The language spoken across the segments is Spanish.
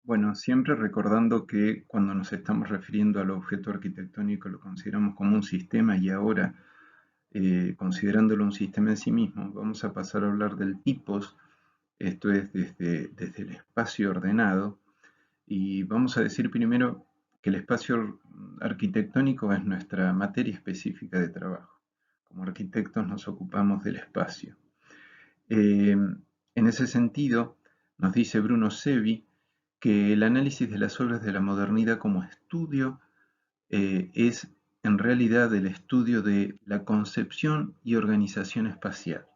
Bueno, siempre recordando que cuando nos estamos refiriendo al objeto arquitectónico lo consideramos como un sistema y ahora, considerándolo un sistema en sí mismo, vamos a pasar a hablar del tipos, esto es desde el espacio ordenado, y vamos a decir primero que el espacio arquitectónico es nuestra materia específica de trabajo. Como arquitectos nos ocupamos del espacio. En ese sentido, nos dice Bruno Sevi que el análisis de las obras de la modernidad como estudio es en realidad el estudio de la concepción y organización espacial.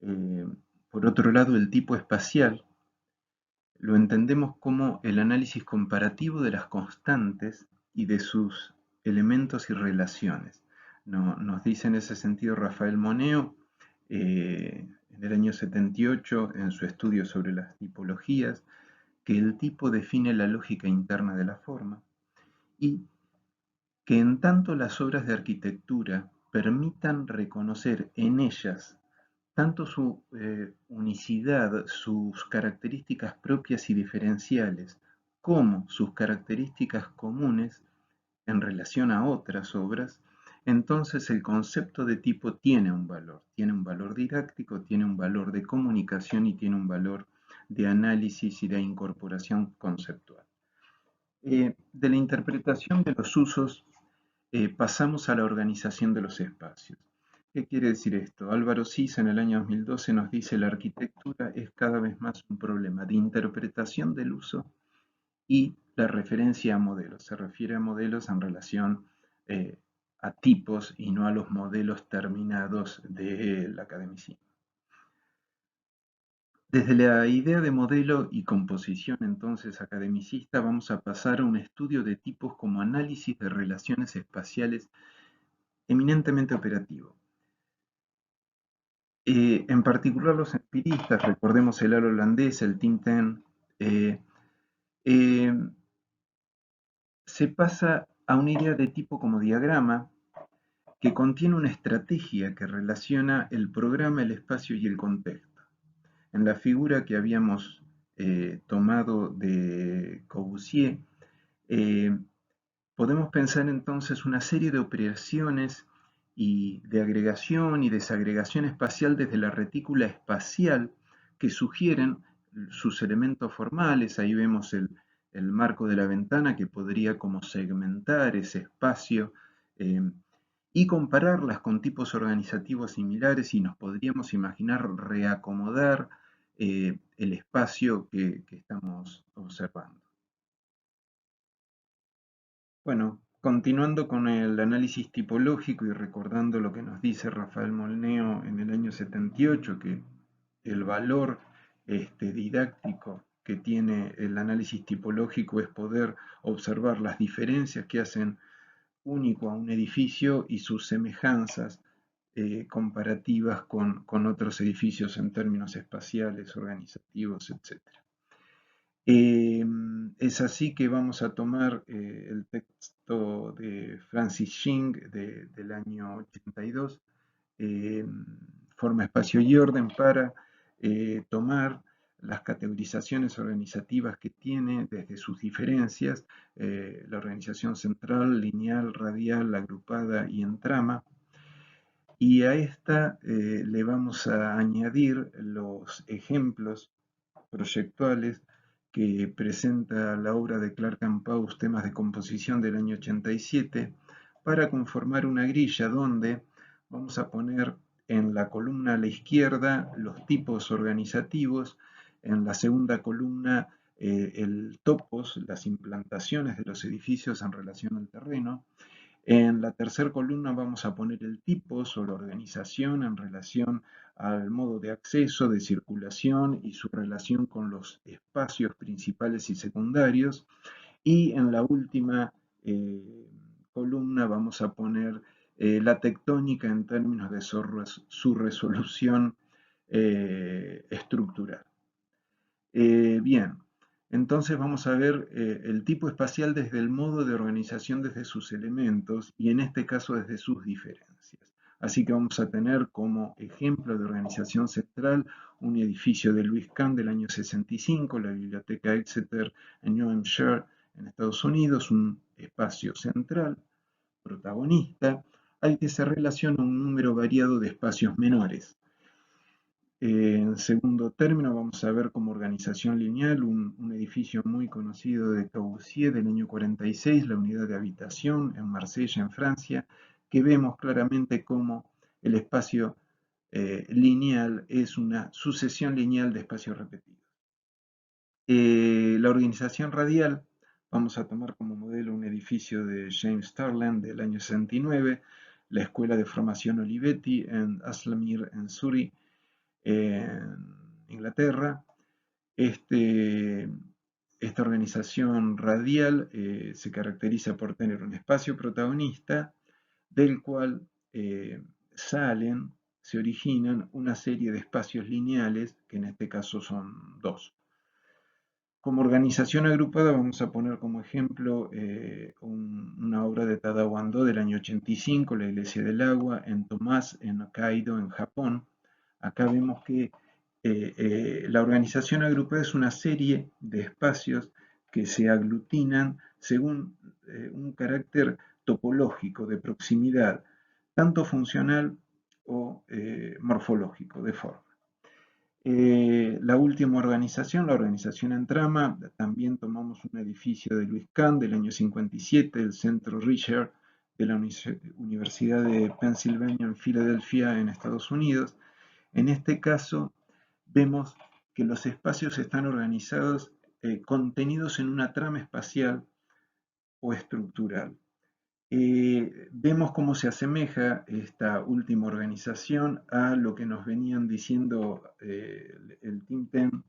Eh, por otro lado, el tipo espacial lo entendemos como el análisis comparativo de las constantes y de sus elementos y relaciones. Nos dice en ese sentido Rafael Moneo, en el año 78, en su estudio sobre las tipologías, que el tipo define la lógica interna de la forma y que en tanto las obras de arquitectura permitan reconocer en ellas tanto su unicidad, sus características propias y diferenciales, como sus características comunes en relación a otras obras, entonces el concepto de tipo tiene un valor didáctico, tiene un valor de comunicación y tiene un valor de análisis y de incorporación conceptual. De la interpretación de los usos pasamos a la organización de los espacios. ¿Qué quiere decir esto? Álvaro Siza en el año 2012 nos dice la arquitectura es cada vez más un problema de interpretación del uso y la referencia a modelos. Se refiere a modelos en relación eh, a tipos y no a los modelos terminados del academicismo. Desde la idea de modelo y composición entonces academicista vamos a pasar a un estudio de tipos como análisis de relaciones espaciales eminentemente operativo. En particular los empiristas, recordemos el ala holandés, el Think Tank, eh, eh, se pasa a una idea de tipo como diagrama que contiene una estrategia que relaciona el programa, el espacio y el contexto. En la figura que habíamos tomado de Corbusier, eh, podemos pensar entonces una serie de operaciones y de agregación y desagregación espacial desde la retícula espacial que sugieren sus elementos formales. Ahí vemos el marco de la ventana que podría como segmentar ese espacio eh, y compararlas con tipos organizativos similares y nos podríamos imaginar reacomodar el espacio que estamos observando. Bueno, continuando con el análisis tipológico y recordando lo que nos dice Rafael Molneo en el año 78, que el valor didáctico que tiene el análisis tipológico es poder observar las diferencias que hacen único a un edificio y sus semejanzas comparativas con otros edificios en términos espaciales, organizativos, etc. Es así que vamos a tomar el texto de Francis Shin del año 82, eh, Forma, Espacio y Orden, para tomar las categorizaciones organizativas que tiene desde sus diferencias, la organización central, lineal, radial, agrupada y en trama, y a esta le vamos a añadir los ejemplos proyectuales que presenta la obra de Clark and Pause, Temas de Composición del año 87, para conformar una grilla donde vamos a poner en la columna a la izquierda los tipos organizativos, en la segunda columna el topos, las implantaciones de los edificios en relación al terreno, en la tercera columna vamos a poner el tipo o la organización en relación al modo de acceso, de circulación y su relación con los espacios principales y secundarios. Y en la última columna vamos a poner la tectónica en términos de su resolución estructural. Bien, entonces vamos a ver el tipo espacial desde el modo de organización desde sus elementos y en este caso desde sus diferencias. Así que vamos a tener como ejemplo de organización central un edificio de Louis Kahn del año 65, la Biblioteca Exeter en New Hampshire, en Estados Unidos, un espacio central, protagonista, al que se relaciona un número variado de espacios menores. En segundo término, vamos a ver como organización lineal un edificio muy conocido de Corbusier del año 46, la unidad de habitación en Marsella, en Francia, que vemos claramente como el espacio lineal es una sucesión lineal de espacios repetidos. La organización radial, vamos a tomar como modelo un edificio de James Starland del año 69, la Escuela de Formación Olivetti en Aslamir, en Surrey, en Inglaterra. Esta organización radial se caracteriza por tener un espacio protagonista del cual salen, se originan una serie de espacios lineales, que en este caso son dos. Como organización agrupada vamos a poner como ejemplo una obra de Tadao Ando del año 85, La Iglesia del Agua, en Tomás, en Hokkaido, en Japón. Acá vemos que la organización agrupada es una serie de espacios que se aglutinan según un carácter topológico de proximidad, tanto funcional o morfológico, de forma. La última organización, la organización en trama, también tomamos un edificio de Louis Kahn del año 57, el Centro Richer de la Universidad de Pennsylvania en Filadelfia, en Estados Unidos. En este caso, vemos que los espacios están organizados, contenidos en una trama espacial o estructural. Vemos cómo se asemeja esta última organización a lo que nos venían diciendo el Tim Ten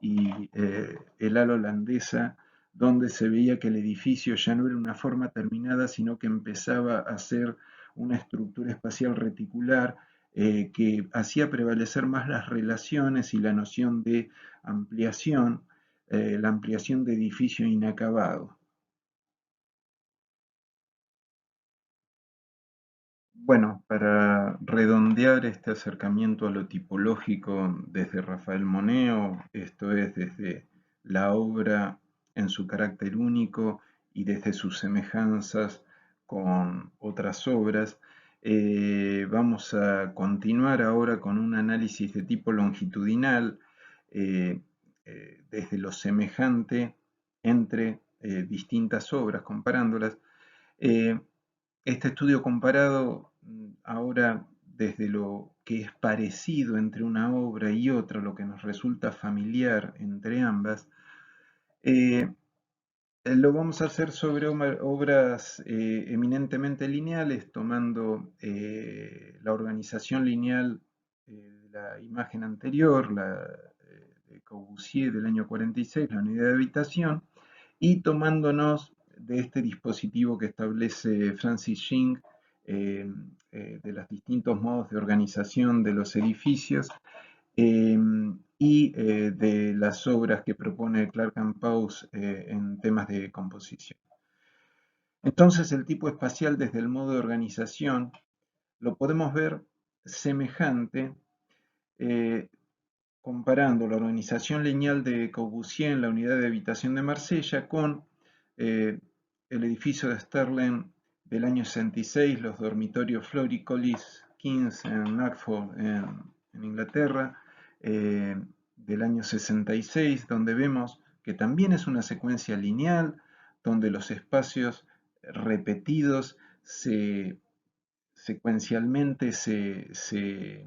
y el ala holandesa, donde se veía que el edificio ya no era una forma terminada, sino que empezaba a ser una estructura espacial reticular que hacía prevalecer más las relaciones y la noción de ampliación, la ampliación de edificio inacabado. Bueno, para redondear este acercamiento a lo tipológico desde Rafael Moneo, esto es desde la obra en su carácter único y desde sus semejanzas con otras obras, vamos a continuar ahora con un análisis de tipo longitudinal eh, desde lo semejante entre distintas obras, comparándolas. Eh, este estudio comparado ahora desde lo que es parecido entre una obra y otra, lo que nos resulta familiar entre ambas, eh, lo vamos a hacer sobre obras eminentemente lineales, tomando la organización lineal de la imagen anterior, la de Corbusier del año 46, la unidad de habitación, y tomándonos de este dispositivo que establece Francis Shin de los distintos modos de organización de los edificios y de las obras que propone Clark and Pause en temas de composición. Entonces, el tipo espacial desde el modo de organización lo podemos ver semejante comparando la organización lineal de Corbusier en la unidad de habitación de Marsella con eh, el edificio de Sterling del año 66, los dormitorios Flory Collis Kings en Narford, en Inglaterra, del año 66, donde vemos que también es una secuencia lineal, donde los espacios repetidos secuencialmente se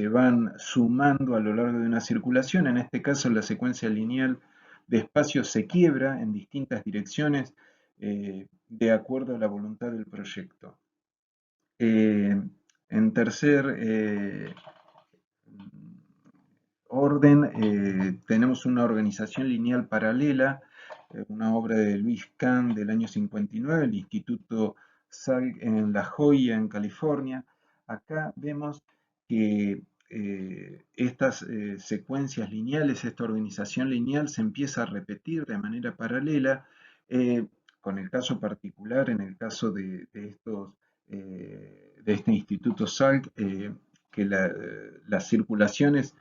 van sumando a lo largo de una circulación. En este caso, la secuencia lineal de espacios se quiebra en distintas direcciones de acuerdo a la voluntad del proyecto. En tercer orden, tenemos una organización lineal paralela, una obra de Louis Kahn del año 59, el Instituto Salk en La Joya, en California. Acá vemos que estas secuencias lineales, esta organización lineal se empieza a repetir de manera paralela, con el caso particular, en el caso de estos de este Instituto Salk, que las circulaciones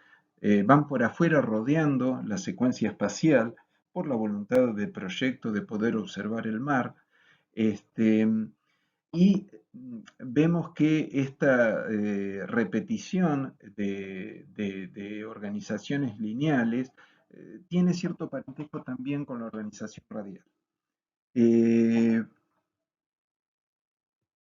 van por afuera rodeando la secuencia espacial por la voluntad del proyecto de poder observar el mar. Este, y vemos que esta repetición de organizaciones lineales tiene cierto parentesco también con la organización radial.